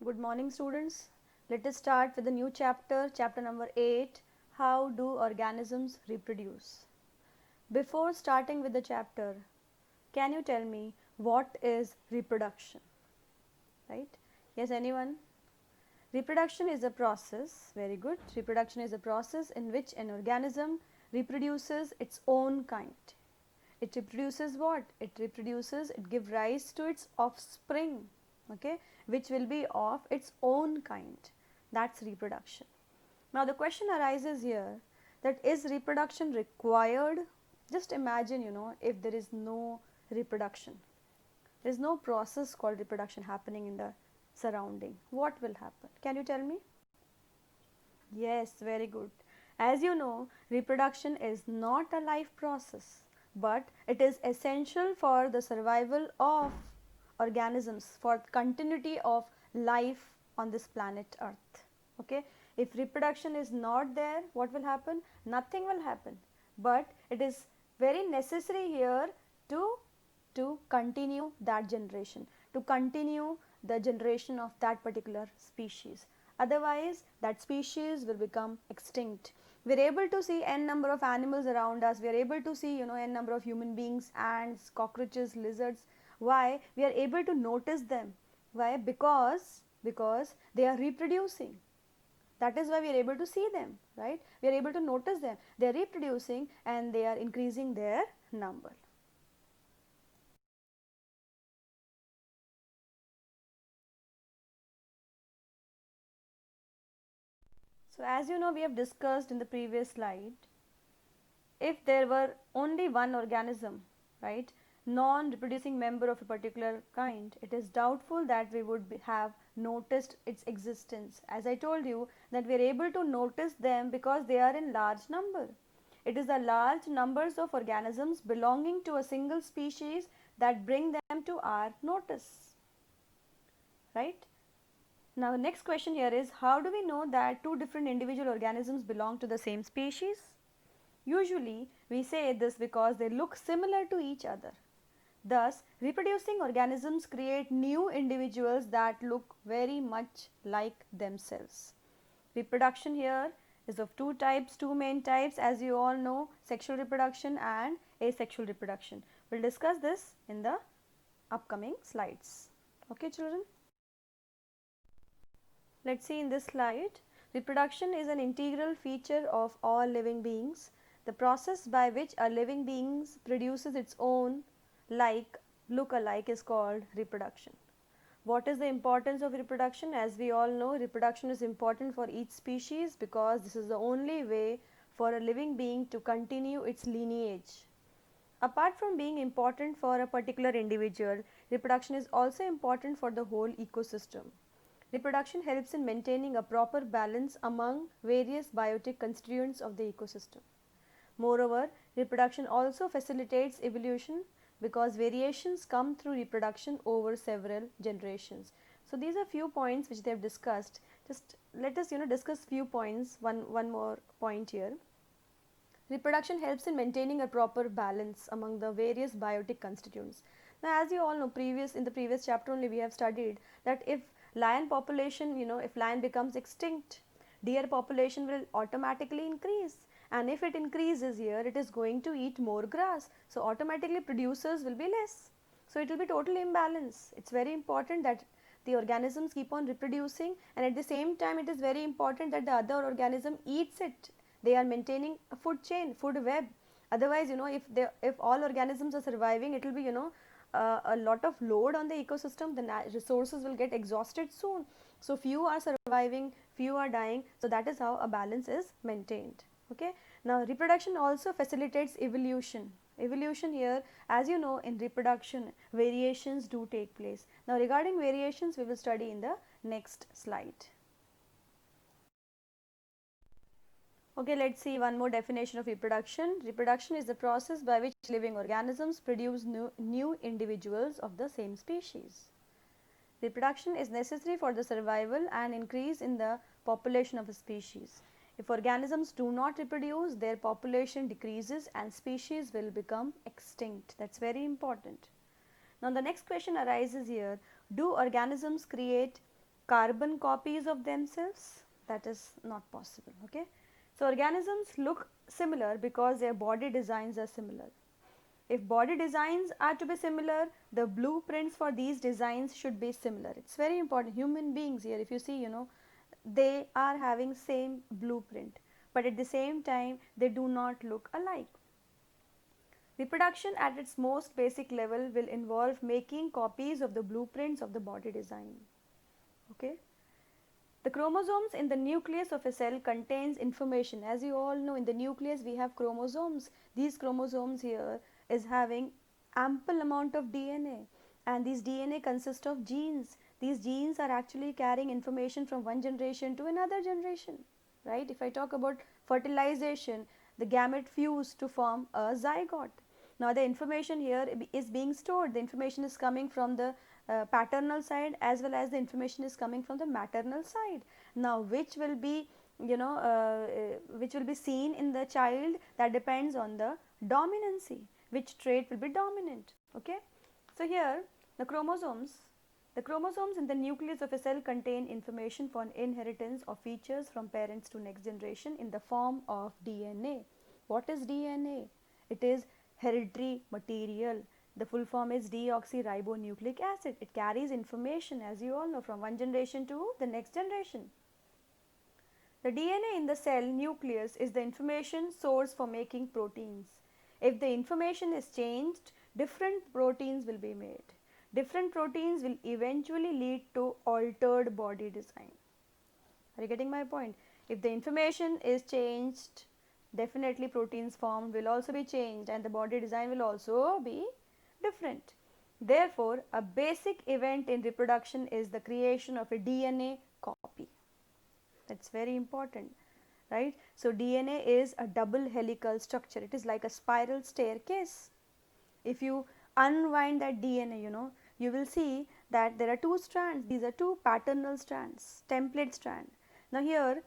Good morning, students. Let us start with a new chapter, chapter number 8, How do organisms reproduce? Before starting with the chapter, can you tell me what is reproduction? Right? Yes, anyone? Reproduction is a process, very good. Reproduction is a process in which an organism reproduces its own kind. It reproduces what? It gives rise to its offspring, okay, which will be of its own kind. That's reproduction. Now the question arises here, that is reproduction required? Just imagine, if there is no reproduction, there is no process called reproduction happening in the surrounding, what will happen? Can you tell me? Yes, very good. As you know, reproduction is not a life process, but it is essential for the survival of organisms, for continuity of life on this planet Earth. Okay, if reproduction is not there, what will happen? Nothing will happen. But it is very necessary here to continue that generation, to continue the generation of that particular species. Otherwise, that species will become extinct. We are able to see n number of animals around us. We are able to see, n number of human beings, ants, cockroaches, lizards. Why? We are able to notice them. Why? Because they are reproducing. That is why we are able to see them, right? We are able to notice them. They are reproducing and they are increasing their number. So as you know, we have discussed in the previous slide, if there were only one organism, right, non-reproducing member of a particular kind, it is doubtful that we would have noticed its existence. As I told you, that we are able to notice them because they are in large number. It is the large numbers of organisms belonging to a single species that bring them to our notice, right? Now, the next question here is, how do we know that two different individual organisms belong to the same species? Usually, we say this because they look similar to each other. Thus, reproducing organisms create new individuals that look very much like themselves. Reproduction here is of two types, two main types, as you all know, sexual reproduction and asexual reproduction. We'll discuss this in the upcoming slides. Okay, children? Let's see in this slide. Reproduction is an integral feature of all living beings. The process by which a living being produces its own look-alike is called reproduction. What is the importance of reproduction? As we all know, reproduction is important for each species because this is the only way for a living being to continue its lineage. Apart from being important for a particular individual, reproduction is also important for the whole ecosystem. Reproduction helps in maintaining a proper balance among various biotic constituents of the ecosystem. Moreover, reproduction also facilitates evolution because variations come through reproduction over several generations. So these are few points which they have discussed. Just let us discuss few points, one more point here. Reproduction helps in maintaining a proper balance among the various biotic constituents. Now, as you all know, in the previous chapter only we have studied that if lion population, if lion becomes extinct, deer population will automatically increase, and if it increases here, it is going to eat more grass, so automatically producers will be less, so it will be totally imbalance. It's very important that the organisms keep on reproducing, and at the same time it is very important that the other organism eats it. They are maintaining a food chain, food web. Otherwise, if all organisms are surviving, it will be a lot of load on the ecosystem. The resources will get exhausted soon. So few are surviving, few are dying. So that is how a balance is maintained. Okay. Now reproduction also facilitates evolution. Evolution here, as you know, in reproduction, variations do take place. Now regarding variations, we will study in the next slide. Okay, let's see one more definition of reproduction. Reproduction is the process by which living organisms produce new individuals of the same species. Reproduction is necessary for the survival and increase in the population of a species. If organisms do not reproduce, their population decreases and species will become extinct. That's very important. Now the next question arises here, do organisms create carbon copies of themselves? That is not possible. Okay. So, organisms look similar because their body designs are similar. If body designs are to be similar, the blueprints for these designs should be similar. It is very important. Human beings here, if you see, they are having same blueprint, but at the same time they do not look alike. Reproduction at its most basic level will involve making copies of the blueprints of the body design. Okay. The chromosomes in the nucleus of a cell contains information. As you all know, in the nucleus we have chromosomes. These chromosomes here is having ample amount of DNA, and these DNA consist of genes. These genes are actually carrying information from one generation to another generation, right? If I talk about fertilization, the gamete fuse to form a zygote. Now the information here is being stored. The information is coming from the paternal side as well as the information is coming from the maternal side. Now which will be which will be seen in the child, that depends on the dominancy, which trait will be dominant. Okay. So here the chromosomes in the nucleus of a cell contain information for inheritance of features from parents to next generation in the form of DNA. What is DNA? It is hereditary material. The full form is deoxyribonucleic acid. It carries information, as you all know, from one generation to the next generation. The DNA in the cell nucleus is the information source for making proteins. If the information is changed, different proteins will be made. Different proteins will eventually lead to altered body design. Are you getting my point? If the information is changed, definitely proteins formed will also be changed and the body design will also be different. Therefore, a basic event in reproduction is the creation of a DNA copy. That is very important, right? So, DNA is a double helical structure. It is like a spiral staircase. If you unwind that DNA, you will see that there are two strands. These are two paternal strands, template strand. Now, here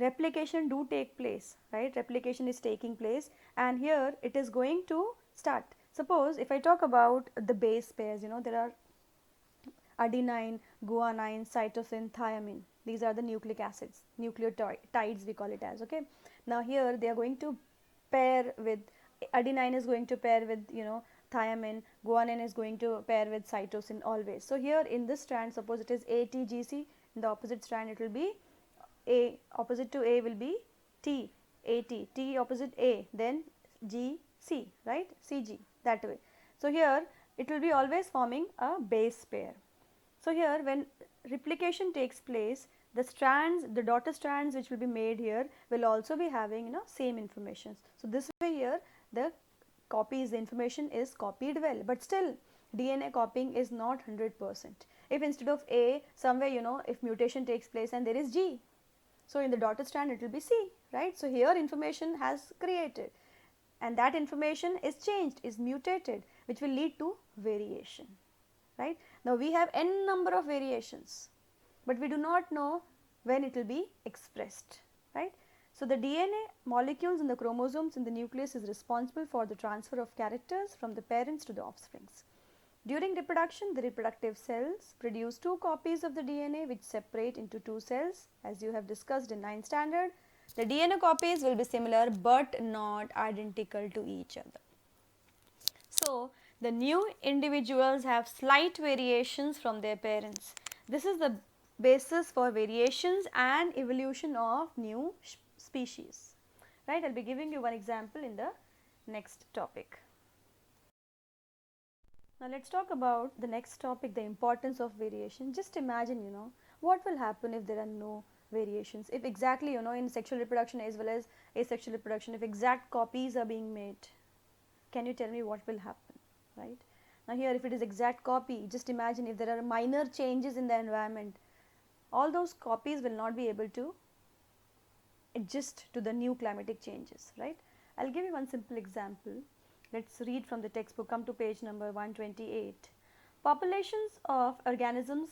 replication do take place, right? Replication is taking place, and here it is going to start. Suppose if I talk about the base pairs, there are adenine, guanine, cytosine, thiamine. These are the nucleic acids, nucleotides we call it as. Okay. Now here they are going to pair with, adenine is going to pair with thiamine, guanine is going to pair with cytosine always. So here in this strand, suppose it is ATGC, in the opposite strand it will be A, opposite to A will be T, AT, T opposite A, then GC, right, CG, that way. So here it will be always forming a base pair. So here when replication takes place, the strands, the daughter strands which will be made here will also be having same information. So this way here the copies, the information is copied well, but still DNA copying is not 100%. If instead of A somewhere if mutation takes place and there is G, so in the daughter strand it will be C, right? So here information has created and that information is changed, is mutated, which will lead to variation, right? Now we have n number of variations, but we do not know when it will be expressed, right? So the DNA molecules in the chromosomes in the nucleus is responsible for the transfer of characters from the parents to the offsprings. During reproduction, the reproductive cells produce two copies of the DNA which separate into two cells, as you have discussed in 9th standard. The DNA copies will be similar but not identical to each other. So, the new individuals have slight variations from their parents. This is the basis for variations and evolution of new species, right? I will be giving you one example in the next topic. Now, let us talk about the next topic, the importance of variation. Just imagine, what will happen if there are no variations, if exactly, in sexual reproduction as well as asexual reproduction, if exact copies are being made. Can you tell me what will happen, right? Now, here if it is exact copy, just imagine if there are minor changes in the environment, all those copies will not be able to adjust to the new climatic changes, right? I will give you one simple example. Let us read from the textbook. Come to page number 128. Populations of organisms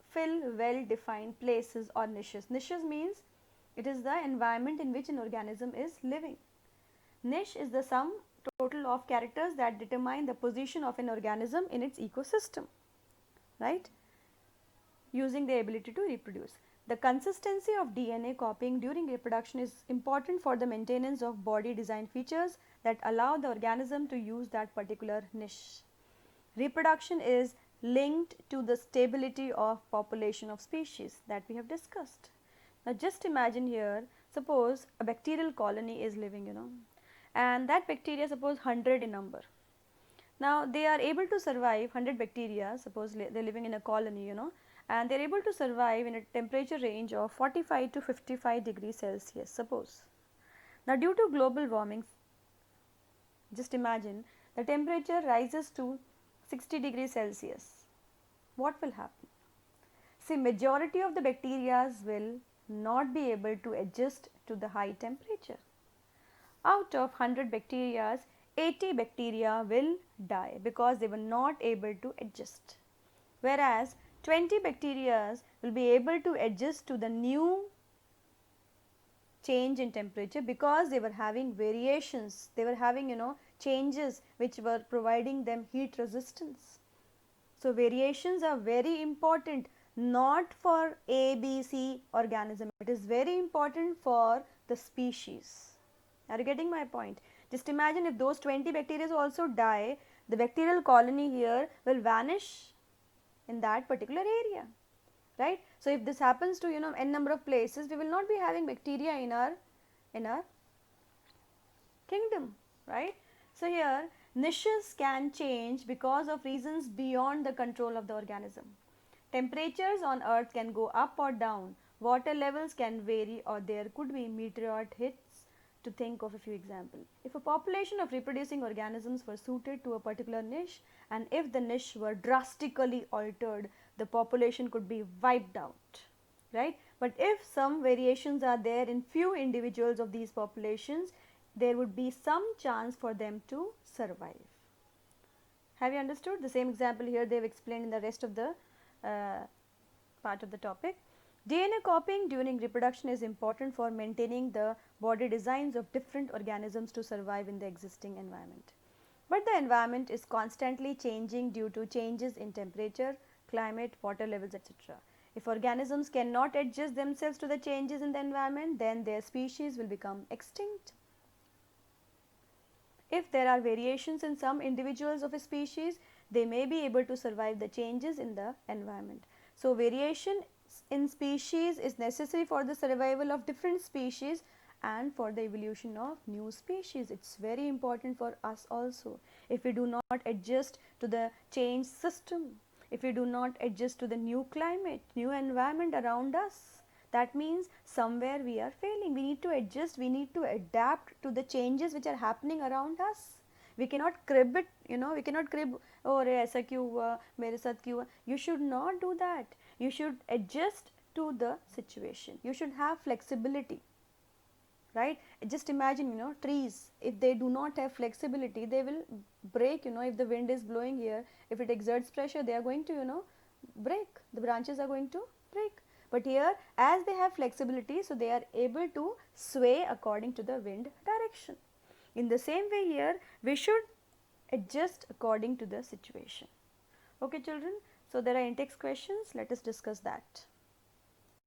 fill well defined places or niches. Niches means it is the environment in which an organism is living. Niche is the sum total of characters that determine the position of an organism in its ecosystem, right? using their ability to reproduce. The consistency of DNA copying during reproduction is important for the maintenance of body design features that allow the organism to use that particular niche. Reproduction is linked to the stability of population of species that we have discussed. Now just imagine here, suppose a bacterial colony is living, and that bacteria, suppose 100 in number. Now they are able to survive, 100 bacteria, suppose they are living in a colony, and they are able to survive in a temperature range of 45 to 55 degrees Celsius, suppose. Now due to global warming, just imagine the temperature rises to 60 degrees Celsius. What will happen? See, majority of the bacteria will not be able to adjust to the high temperature. Out of 100 bacteria, 80 bacteria will die because they were not able to adjust. Whereas 20 bacteria will be able to adjust to the new change in temperature because they were having variations, they were having changes which were providing them heat resistance. So variations are very important, not for A, B, C organism, it is very important for the species. Are you getting my point? Just imagine if those 20 bacteria also die, the bacterial colony here will vanish in that particular area, right? So if this happens to n number of places, we will not be having bacteria in our kingdom, right? So here niches can change because of reasons beyond the control of the organism. Temperatures on earth can go up or down, water levels can vary, or there could be meteorite hits. To think of a few examples. If a population of reproducing organisms were suited to a particular niche, and if the niche were drastically altered, the population could be wiped out, right? But if some variations are there in few individuals of these populations, there would be some chance for them to survive. Have you understood? The same example here they have explained in the rest of the part of the topic. DNA copying during reproduction is important for maintaining the body designs of different organisms to survive in the existing environment. But the environment is constantly changing due to changes in temperature, climate, water levels, etc. If organisms cannot adjust themselves to the changes in the environment, then their species will become extinct. If there are variations in some individuals of a species, they may be able to survive the changes in the environment. So variation in species is necessary for the survival of different species and for the evolution of new species. It is very important for us also. If we do not adjust to the changed system, if we do not adjust to the new climate, new environment around us, that means somewhere we are failing. We need to adjust, we need to adapt to the changes which are happening around us. We cannot crib it, we cannot crib, oh aisa kyun hua, mere sath kyun hua. You should not do that. You should adjust to the situation. You should have flexibility, right? Just imagine, trees, if they do not have flexibility, they will break, if the wind is blowing here, if it exerts pressure, they are going to, break. The branches are going to break. But here, as they have flexibility, so they are able to sway according to the wind direction. In the same way here, we should adjust according to the situation. Okay children, so there are in-text questions, let us discuss that.